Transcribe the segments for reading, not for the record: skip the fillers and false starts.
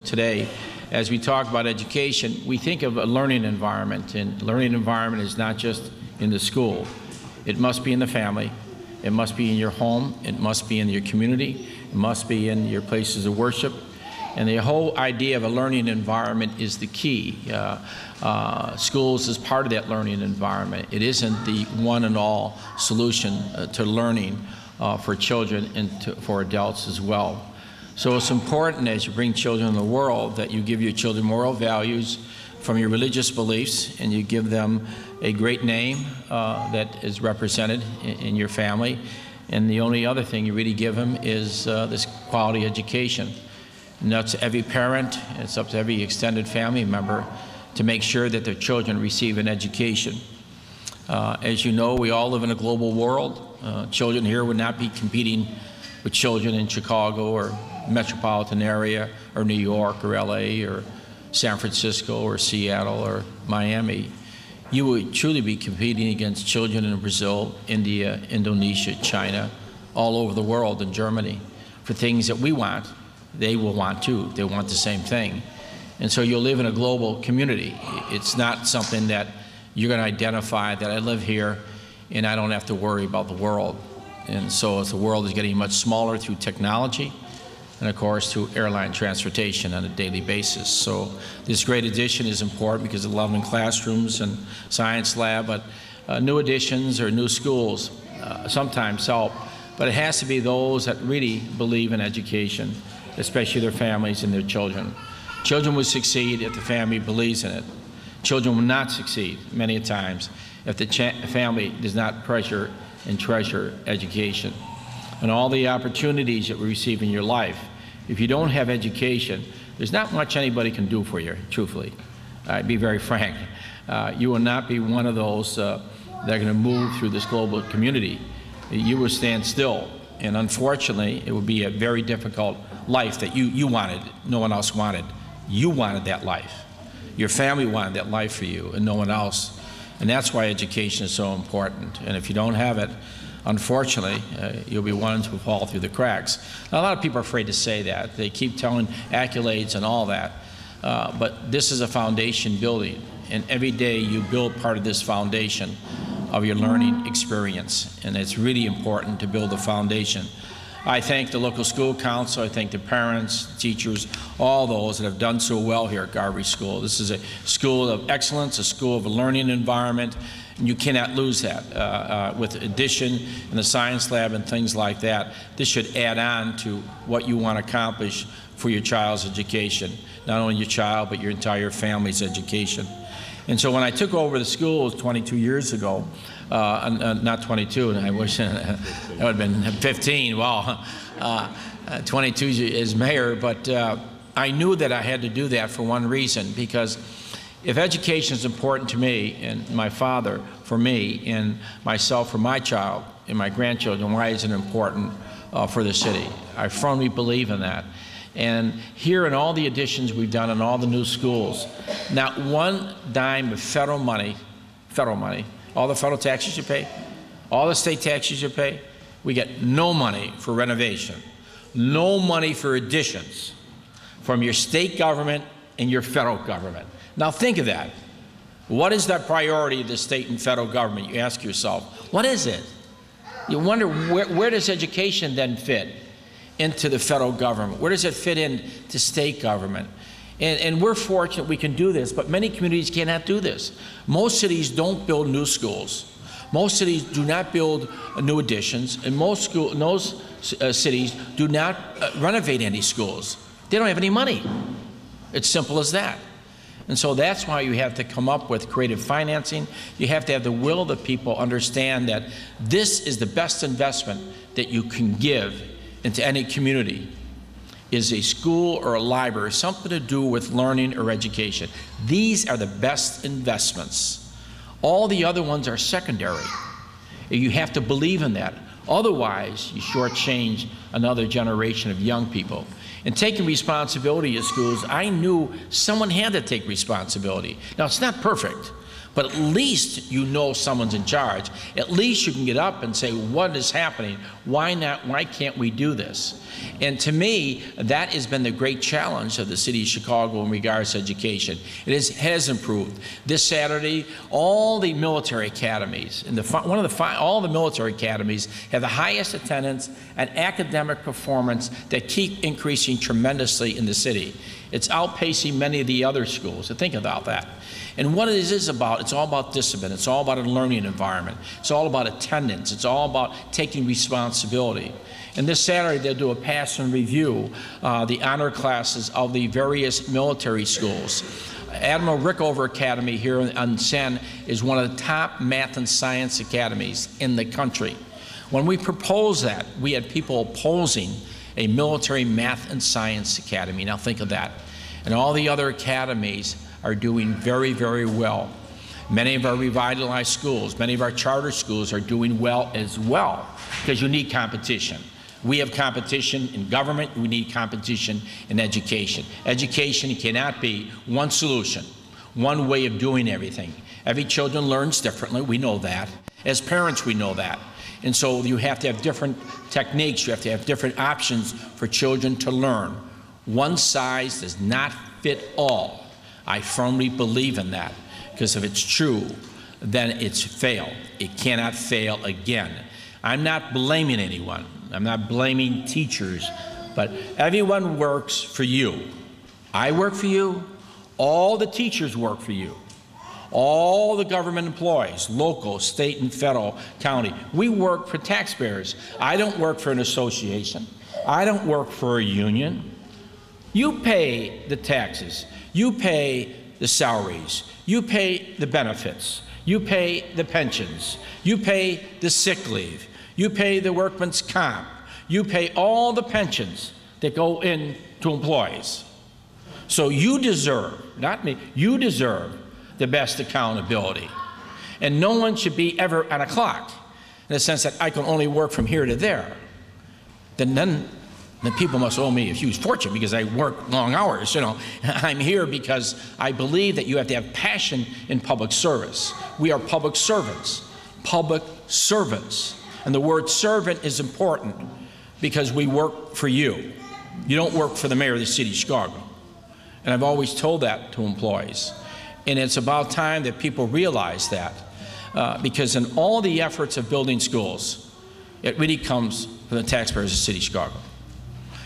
Today, as we talk about education, we think of a learning environment, and learning environment is not just in the school. It must be in the family, it must be in your home, it must be in your community, it must be in your places of worship. And the whole idea of a learning environment is the key. Schools is part of that learning environment. It isn't the one and all solution to learning for children and for adults as well. So it's important as you bring children in the world that you give your children moral values from your religious beliefs, and you give them a great name that is represented in your family. And the only other thing you really give them is this quality education. And that's every parent, it's up to every extended family member to make sure that their children receive an education. As you know, we all live in a global world. Children here would not be competing with children in Chicago or metropolitan area or New York or LA or San Francisco or Seattle or Miami. You would truly be competing against children in Brazil, India, Indonesia, China, all over the world, in Germany, for things that we want. They will want too. They want the same thing. And so you'll live in a global community. It's not something that you're going to identify that I live here and I don't have to worry about the world. And so as the world is getting much smaller through technology, and of course through airline transportation on a daily basis. So this great addition is important because of 11 classrooms and science lab, but new additions or new schools sometimes help. But it has to be those that really believe in education, especially their families and their children. Children will succeed if the family believes in it. Children will not succeed many times if the family does not pressure and treasure education. And all the opportunities that we receive in your life, if you don't have education, there's not much anybody can do for you, truthfully. I'd be very frank. You will not be one of those that are going to move through this global community. You will stand still. And unfortunately, it would be a very difficult life that you wanted, no one else wanted. You wanted that life. Your family wanted that life for you and no one else. And that's why education is so important. And if you don't have it, unfortunately, you'll be one to fall through the cracks. Now, a lot of people are afraid to say that. They keep telling accolades and all that. But this is a foundation building. And every day you build part of this foundation of your learning experience. And it's really important to build a foundation. I thank the local school council, I thank the parents, teachers, all those that have done so well here at Garvy School. This is a school of excellence, a school of a learning environment, and you cannot lose that. With addition and the science lab and things like that, this should add on to what you want to accomplish for your child's education. Not only your child, but your entire family's education. And so when I took over the school 22 years ago, not 22, and I wish that would have been 15, well, 22 as mayor, but I knew that I had to do that for one reason, because if education is important to me and my father for me and myself for my child and my grandchildren, why is it important for the city? I firmly believe in that. And here in all the additions we've done in all the new schools, not one dime of federal money, all the federal taxes you pay, all the state taxes you pay, we get no money for renovation, no money for additions from your state government and your federal government. Now think of that. What is that priority of the state and federal government? You ask yourself, what is it? You wonder where does education then fit into the federal government? Where does it fit into state government? And we're fortunate we can do this, but many communities cannot do this. Most cities don't build new schools. Most cities do not build new additions, and most cities do not renovate any schools. They don't have any money. It's simple as that. And so that's why you have to come up with creative financing. You have to have the will that people understand that this is the best investment that you can give into any community, is a school or a library, something to do with learning or education. These are the best investments. All the other ones are secondary. You have to believe in that. Otherwise, you shortchange another generation of young people. And taking responsibility at schools, I knew someone had to take responsibility. Now, it's not perfect, But at least you know someone's in charge. At least you can get up and say, what is happening? Why not? Why can't we do this? And to me, that has been the great challenge of the city of Chicago in regards to education. It has improved. This Saturday, all the military academies, and all the military academies have the highest attendance and academic performance that keep increasing tremendously in the city. It's outpacing many of the other schools. So think about that. And what it is about, it's all about discipline. It's all about a learning environment. It's all about attendance. It's all about taking responsibility. And this Saturday, they'll do a pass and review, the honor classes of the various military schools. Admiral Rickover Academy here on Sen is one of the top math and science academies in the country. When we proposed that, we had people opposing a military math and science academy. Now think of that. And all the other academies are doing very, very well. Many of our revitalized schools, many of our charter schools are doing well as well, because you need competition. We have competition in government, we need competition in education. Education cannot be one solution, one way of doing everything. Every child learns differently, we know that. As parents, we know that. And so you have to have different techniques, you have to have different options for children to learn. One size does not fit all. I firmly believe in that, because if it's true, then it's failed. It cannot fail again. I'm not blaming anyone. I'm not blaming teachers, but everyone works for you. I work for you. All the teachers work for you. All the government employees, local, state, and federal, county, we work for taxpayers. I don't work for an association. I don't work for a union. You pay the taxes. You pay the salaries. You pay the benefits. You pay the pensions. You pay the sick leave. You pay the workman's comp. You pay all the pensions that go in to employees. So you deserve, not me, you deserve the best accountability. And no one should be ever on a clock, in the sense that I can only work from here to there. Then people must owe me a huge fortune because I work long hours. You know, I'm here because I believe that you have to have passion in public service. We are public servants. Public servants. And the word servant is important because we work for you. You don't work for the mayor of the city of Chicago. And I've always told that to employees. And it's about time that people realize that, because in all the efforts of building schools, it really comes from the taxpayers of the city of Chicago.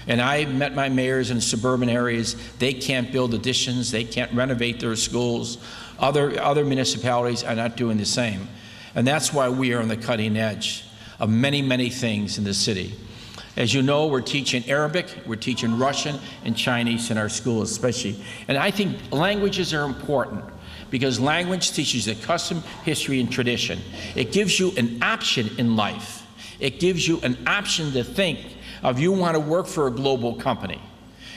And I met my mayors in suburban areas. They can't build additions. They can't renovate their schools. Other municipalities are not doing the same. And that's why we are on the cutting edge of many, many things in the city. As you know, we're teaching Arabic, we're teaching Russian and Chinese in our schools especially. And I think languages are important because language teaches the custom, history, and tradition. It gives you an option in life. It gives you an option to think of you want to work for a global company.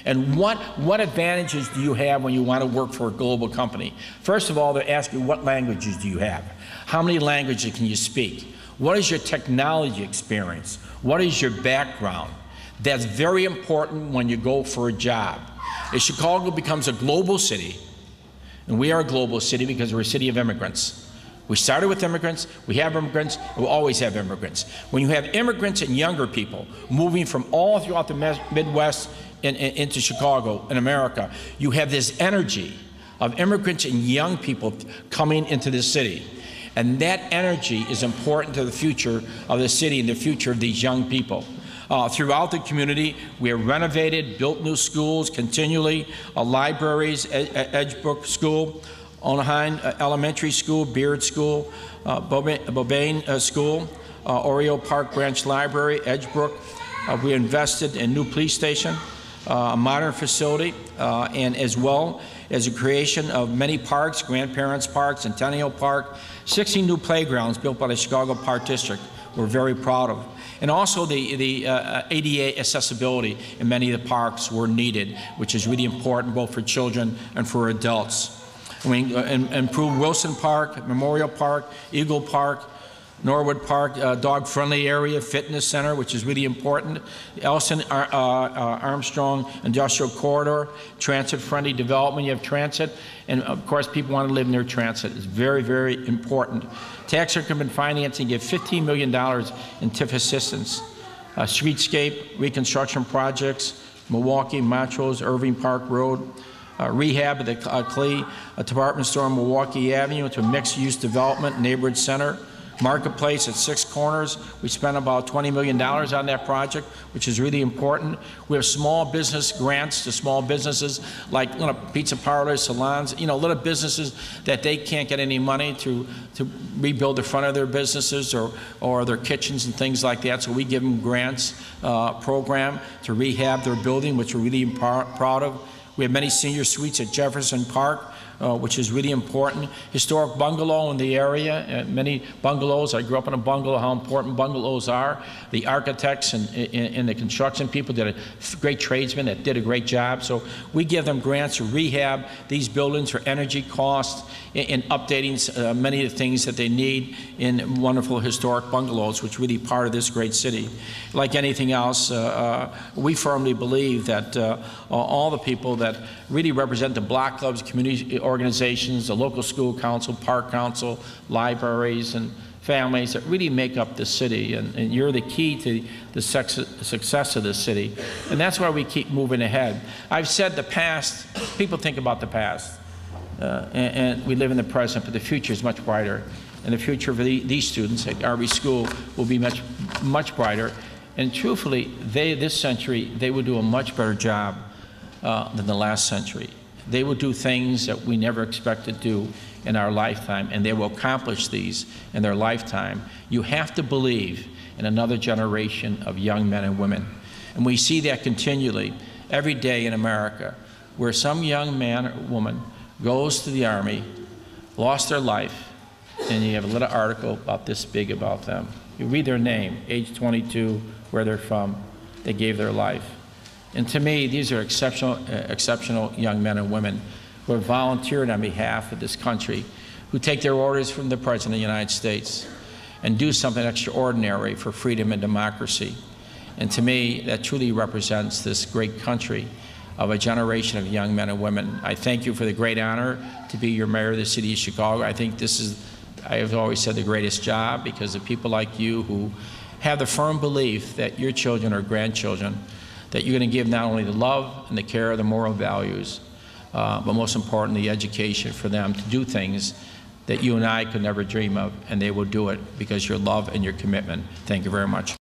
And what advantages do you have when you want to work for a global company? First of all, they ask you, what languages do you have? How many languages can you speak? What is your technology experience? What is your background? That's very important when you go for a job. As Chicago becomes a global city, and we are a global city because we're a city of immigrants. We started with immigrants, we have immigrants, we'll always have immigrants. When you have immigrants and younger people moving from all throughout the Midwest into Chicago in America, you have this energy of immigrants and young people coming into this city. And that energy is important to the future of the city and the future of these young people. Throughout the community, we have renovated, built new schools continually, libraries, Edgebrook School, Onaheim Elementary School, Beard School, Bobane School, Oriole Park Branch Library, Edgebrook. We invested in a new police station, a modern facility, and as well as the creation of many parks, Grandparents Park, Centennial Park, 16 new playgrounds built by the Chicago Park District we're very proud of. And also the ADA accessibility in many of the parks were needed, which is really important both for children and for adults. We improved Wilson Park, Memorial Park, Eagle Park, Norwood Park dog-friendly area, fitness center, which is really important. Elson Armstrong Industrial Corridor, transit-friendly development. You have transit, and of course people want to live near transit. It's very, very important. Tax increment financing, give $15 million in TIF assistance. Streetscape reconstruction projects, Milwaukee, Montrose, Irving Park Road. Rehab of the Clee department store on Milwaukee Avenue to mixed-use development neighborhood center. Marketplace at 6 Corners. We spent about $20 million on that project, which is really important. We have small business grants to small businesses like pizza parlors, salons, little businesses that they can't get any money to rebuild the front of their businesses or their kitchens and things like that. So we give them grants program to rehab their building, which we're really proud of. We have many senior suites at Jefferson Park, which is really important. Historic bungalow in the area, many bungalows. I grew up in a bungalow, how important bungalows are. The architects and the construction people did a great tradesmen that did a great job. So we give them grants to rehab these buildings for energy costs and updating many of the things that they need in wonderful historic bungalows, which is really part of this great city. Like anything else, we firmly believe that all the people that really represent the block clubs, community organizations, the local school council, park council, libraries, and families that really make up the city, and you're the key to the success of this city. And that's why we keep moving ahead. I've said the past, people think about the past, and we live in the present, but the future is much brighter. And the future for these students at Garvey School will be much, much brighter. And truthfully, this century, they will do a much better job than the last century. They will do things that we never expected to do in our lifetime, and they will accomplish these in their lifetime. You have to believe in another generation of young men and women. And we see that continually every day in America, where some young man or woman goes to the Army, lost their life, and you have a little article about this big about them. You read their name, age 22, where they're from, they gave their life. And to me, these are exceptional young men and women who have volunteered on behalf of this country, who take their orders from the President of the United States and do something extraordinary for freedom and democracy. And to me, that truly represents this great country of a generation of young men and women. I thank you for the great honor to be your mayor of the city of Chicago. I think this is, I have always said, the greatest job, because of people like you who have the firm belief that your children or grandchildren, that you're going to give not only the love and the care, the moral values, but most importantly, the education for them to do things that you and I could never dream of, and they will do it because your love and your commitment. Thank you very much.